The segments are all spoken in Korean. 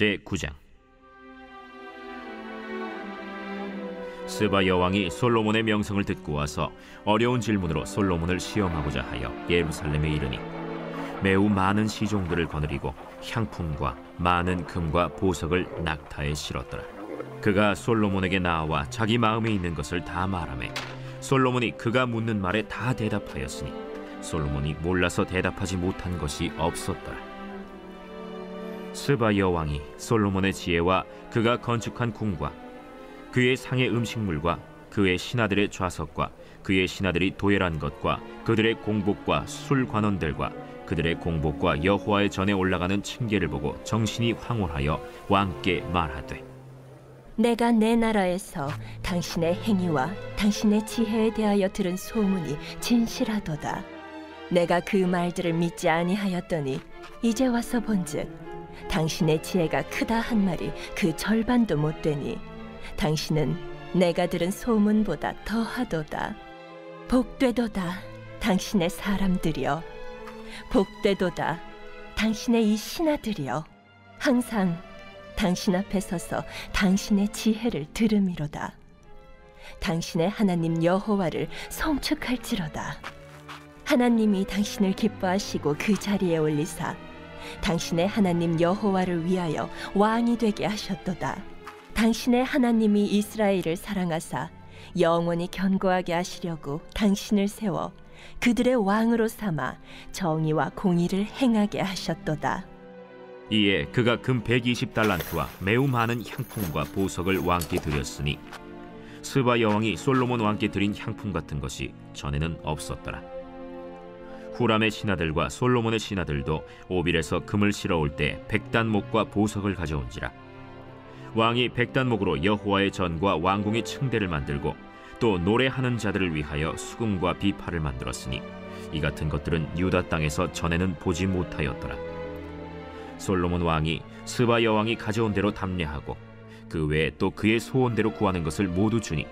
제9장. 스바 여왕이 솔로몬의 명성을 듣고 와서 어려운 질문으로 솔로몬을 시험하고자 하여 예루살렘에 이르니 매우 많은 시종들을 거느리고 향품과 많은 금과 보석을 낙타에 실었더라. 그가 솔로몬에게 나와 자기 마음에 있는 것을 다 말하매 솔로몬이 그가 묻는 말에 다 대답하였으니 솔로몬이 몰라서 대답하지 못한 것이 없었더라. 스바 여왕이 솔로몬의 지혜와 그가 건축한 궁과 그의 상의 음식물과 그의 신하들의 좌석과 그의 신하들이 도열한 것과 그들의 공복과 술 관원들과 그들의 공복과 여호와의 전에 올라가는 층계를 보고 정신이 황홀하여 왕께 말하되, 내가 내 나라에서 당신의 행위와 당신의 지혜에 대하여 들은 소문이 진실하도다. 내가 그 말들을 믿지 아니하였더니 이제 와서 본즉 당신의 지혜가 크다 한 말이 그 절반도 못 되니 당신은 내가 들은 소문보다 더하도다. 복되도다 당신의 사람들이여, 복되도다 당신의 이 신하들이여, 항상 당신 앞에 서서 당신의 지혜를 들음이로다. 당신의 하나님 여호와를 송축할지로다. 하나님이 당신을 기뻐하시고 그 자리에 올리사 당신의 하나님 여호와를 위하여 왕이 되게 하셨도다. 당신의 하나님이 이스라엘을 사랑하사 영원히 견고하게 하시려고 당신을 세워 그들의 왕으로 삼아 정의와 공의를 행하게 하셨도다. 이에 그가 금 120달란트와 매우 많은 향품과 보석을 왕께 드렸으니 스바 여왕이 솔로몬 왕께 드린 향품 같은 것이 전에는 없었더라. 후람의 신하들과 솔로몬의 신하들도 오빌에서 금을 실어올 때 백단목과 보석을 가져온지라. 왕이 백단목으로 여호와의 전과 왕궁의 층대를 만들고 또 노래하는 자들을 위하여 수금과 비파를 만들었으니 이 같은 것들은 유다 땅에서 전에는 보지 못하였더라. 솔로몬 왕이 스바 여왕이 가져온 대로 담례하고 그 외에 또 그의 소원대로 구하는 것을 모두 주니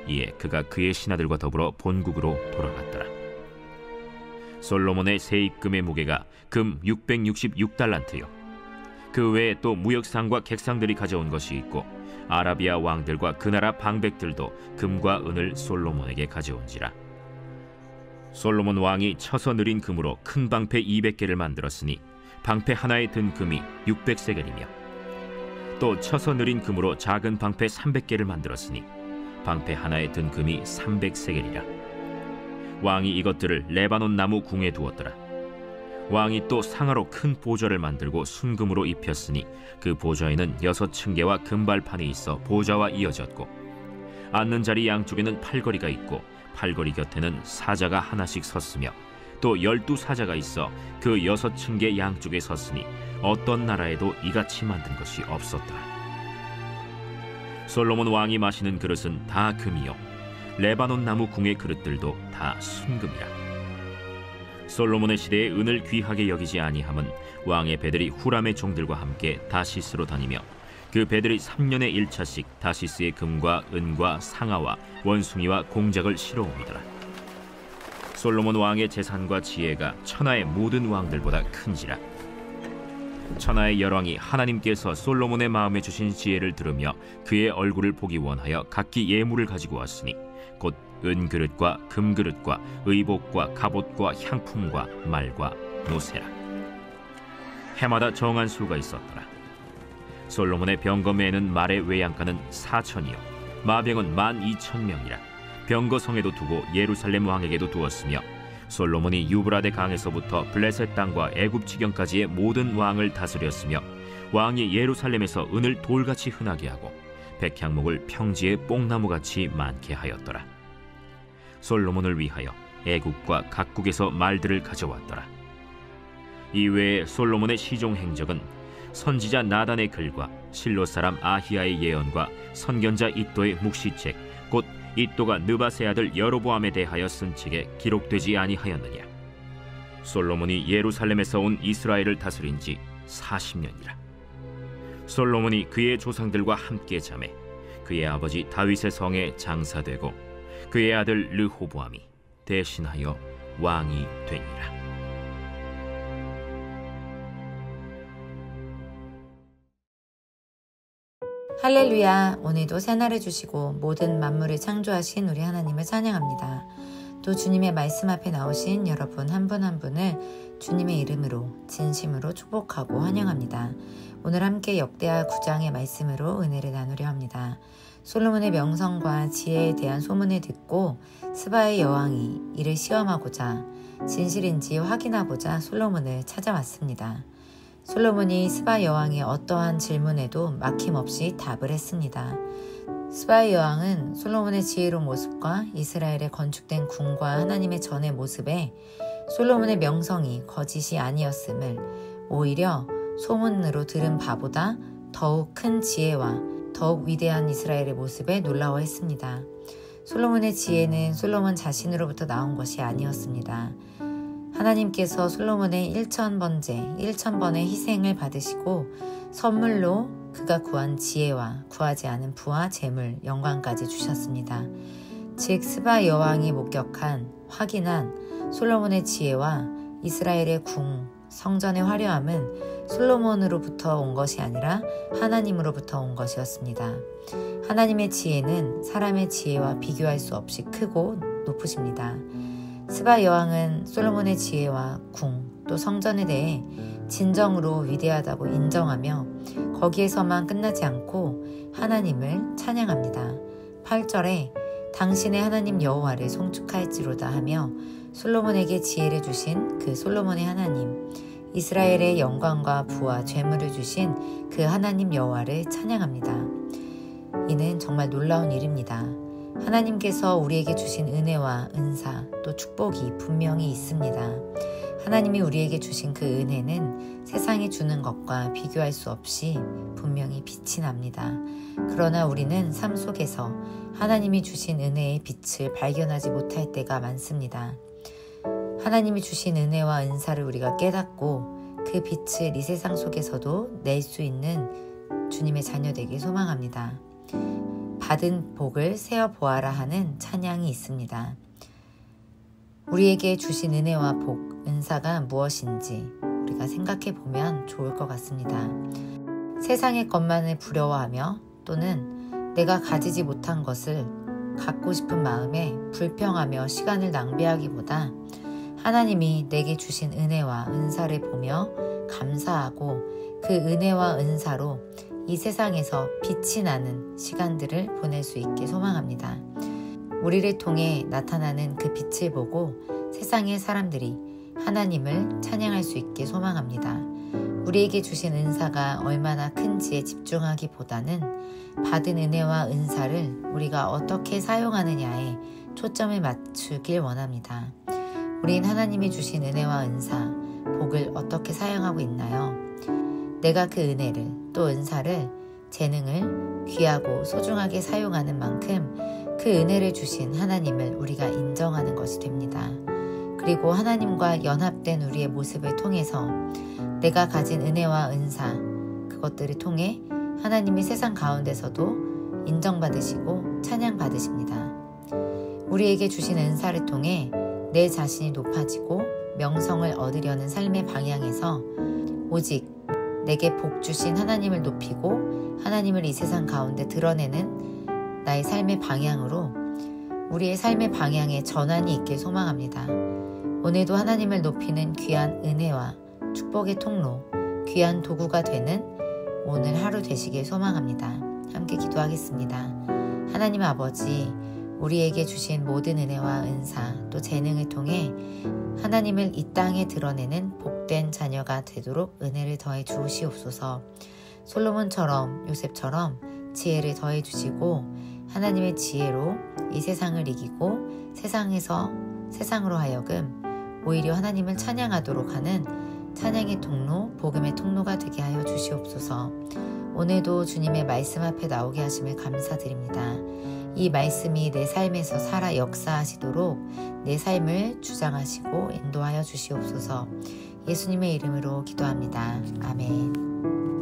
이에 그가 그의 신하들과 더불어 본국으로 돌아갔더라. 솔로몬의 세입금의 무게가 금 666달란트요 그 외에 또 무역상과 객상들이 가져온 것이 있고 아라비아 왕들과 그 나라 방백들도 금과 은을 솔로몬에게 가져온지라. 솔로몬 왕이 쳐서 느린 금으로 큰 방패 200개를 만들었으니 방패 하나에 든 금이 600세겔이며 또 쳐서 느린 금으로 작은 방패 300개를 만들었으니 방패 하나에 든 금이 300세겔이라. 왕이 이것들을 레바논 나무 궁에 두었더라. 왕이 또 상하로 큰 보좌를 만들고 순금으로 입혔으니 그 보좌에는 6층계와 금발판이 있어 보좌와 이어졌고 앉는 자리 양쪽에는 팔걸이가 있고 팔걸이 곁에는 사자가 하나씩 섰으며 또 12사자가 있어 그 6층계 양쪽에 섰으니 어떤 나라에도 이같이 만든 것이 없었더라. 솔로몬 왕이 마시는 그릇은 다 금이요 레바논 나무 궁의 그릇들도 다 순금이라. 솔로몬의 시대에 은을 귀하게 여기지 아니함은 왕의 배들이 후람의 종들과 함께 다시스로 다니며 그 배들이 3년에 1차씩 다시스의 금과 은과 상아와 원숭이와 공작을 실어옵니더라. 솔로몬 왕의 재산과 지혜가 천하의 모든 왕들보다 큰지라. 천하의 열왕이 하나님께서 솔로몬의 마음에 주신 지혜를 들으며 그의 얼굴을 보기 원하여 각기 예물을 가지고 왔으니 곧 은그릇과 금그릇과 의복과 갑옷과 향품과 말과 노새라. 해마다 정한 수가 있었더라. 솔로몬의 병거매에는 말의 외양간은 4천이요 마병은 12,000명이라. 병거성에도 두고 예루살렘 왕에게도 두었으며 솔로몬이 유브라데 강에서부터 블레셋 땅과 애굽 지경까지의 모든 왕을 다스렸으며 왕이 예루살렘에서 은을 돌같이 흔하게 하고 백향목을 평지에 뽕나무같이 많게 하였더라. 솔로몬을 위하여 애국과 각국에서 말들을 가져왔더라. 이외에 솔로몬의 시종 행적은 선지자 나단의 글과 실로 사람 아히야의 예언과 선견자 id도의 묵시책 곧 id도가 느바세 아들 여로보암에 대하여 쓴 책에 기록되지 아니하였느냐. 솔로몬이 예루살렘에서 온 이스라엘을 다스린 지 40년이라. 솔로몬이 그의 조상들과 함께 자매 그의 아버지 다윗의 성에 장사되고 그의 아들 르호보암이 대신하여 왕이 되니라. 할렐루야. 오늘도 새날을 주시고 모든 만물을 창조하신 우리 하나님을 찬양합니다. 또 주님의 말씀 앞에 나오신 여러분 한 분 한 분을 주님의 이름으로 진심으로 축복하고 환영합니다. 오늘 함께 역대하 9장의 말씀으로 은혜를 나누려 합니다. 솔로몬의 명성과 지혜에 대한 소문을 듣고 스바의 여왕이 이를 시험하고자 진실인지 확인하고자 솔로몬을 찾아왔습니다. 솔로몬이 스바 여왕의 어떠한 질문에도 막힘없이 답을 했습니다. 스바의 여왕은 솔로몬의 지혜로운 모습과 이스라엘의 건축된 궁과 하나님의 전의 모습에 솔로몬의 명성이 거짓이 아니었음을 오히려 소문으로 들은 바보다 더욱 큰 지혜와 더욱 위대한 이스라엘의 모습에 놀라워했습니다. 솔로몬의 지혜는 솔로몬 자신으로부터 나온 것이 아니었습니다. 하나님께서 솔로몬의 1000번의 희생을 받으시고 선물로 그가 구한 지혜와 구하지 않은 부와 재물, 영광까지 주셨습니다. 즉 스바 여왕이 목격한, 확인한 솔로몬의 지혜와 이스라엘의 궁, 성전의 화려함은 솔로몬으로부터 온 것이 아니라 하나님으로부터 온 것이었습니다. 하나님의 지혜는 사람의 지혜와 비교할 수 없이 크고 높으십니다. 스바 여왕은 솔로몬의 지혜와 궁, 또 성전에 대해 진정으로 위대하다고 인정하며 거기에서만 끝나지 않고 하나님을 찬양합니다. 8절에 당신의 하나님 여호와를 송축할지로다 하며 솔로몬에게 지혜를 주신 그 솔로몬의 하나님, 이스라엘의 영광과 부와 죄물을 주신 그 하나님 여호와를 찬양합니다. 이는 정말 놀라운 일입니다. 하나님께서 우리에게 주신 은혜와 은사 또 축복이 분명히 있습니다. 하나님이 우리에게 주신 그 은혜는 세상이 주는 것과 비교할 수 없이 분명히 빛이 납니다. 그러나 우리는 삶 속에서 하나님이 주신 은혜의 빛을 발견하지 못할 때가 많습니다. 하나님이 주신 은혜와 은사를 우리가 깨닫고 그 빛을 이 세상 속에서도 낼 수 있는 주님의 자녀 되길 소망합니다. 받은 복을 세어보아라 하는 찬양이 있습니다. 우리에게 주신 은혜와 복, 은사가 무엇인지 우리가 생각해 보면 좋을 것 같습니다. 세상의 것만을 부러워하며 또는 내가 가지지 못한 것을 갖고 싶은 마음에 불평하며 시간을 낭비하기보다 하나님이 내게 주신 은혜와 은사를 보며 감사하고 그 은혜와 은사로 이 세상에서 빛이 나는 시간들을 보낼 수 있게 소망합니다. 우리를 통해 나타나는 그 빛을 보고 세상의 사람들이 하나님을 찬양할 수 있게 소망합니다. 우리에게 주신 은사가 얼마나 큰지에 집중하기보다는 받은 은혜와 은사를 우리가 어떻게 사용하느냐에 초점을 맞추길 원합니다. 우린 하나님이 주신 은혜와 은사, 복을 어떻게 사용하고 있나요? 내가 그 은혜를 또 은사를, 재능을 귀하고 소중하게 사용하는 만큼 그 은혜를 주신 하나님을 우리가 인정하는 것이 됩니다. 그리고 하나님과 연합된 우리의 모습을 통해서 내가 가진 은혜와 은사, 그것들을 통해 하나님이 세상 가운데서도 인정받으시고 찬양받으십니다. 우리에게 주신 은사를 통해 내 자신이 높아지고 명성을 얻으려는 삶의 방향에서 오직 내게 복 주신 하나님을 높이고 하나님을 이 세상 가운데 드러내는 나의 삶의 방향으로 우리의 삶의 방향에 전환이 있길 소망합니다. 오늘도 하나님을 높이는 귀한 은혜와 축복의 통로, 귀한 도구가 되는 오늘 하루 되시길 소망합니다. 함께 기도하겠습니다. 하나님 아버지, 우리에게 주신 모든 은혜와 은사 또 재능을 통해 하나님을 이 땅에 드러내는 복된 자녀가 되도록 은혜를 더해 주시옵소서. 솔로몬처럼 요셉처럼 지혜를 더해 주시고 하나님의 지혜로 이 세상을 이기고 세상으로 하여금 오히려 하나님을 찬양하도록 하는 찬양의 통로, 복음의 통로가 되게 하여 주시옵소서. 오늘도 주님의 말씀 앞에 나오게 하심을 감사드립니다. 이 말씀이 내 삶에서 살아 역사하시도록 내 삶을 주장하시고 인도하여 주시옵소서. 예수님의 이름으로 기도합니다. 아멘.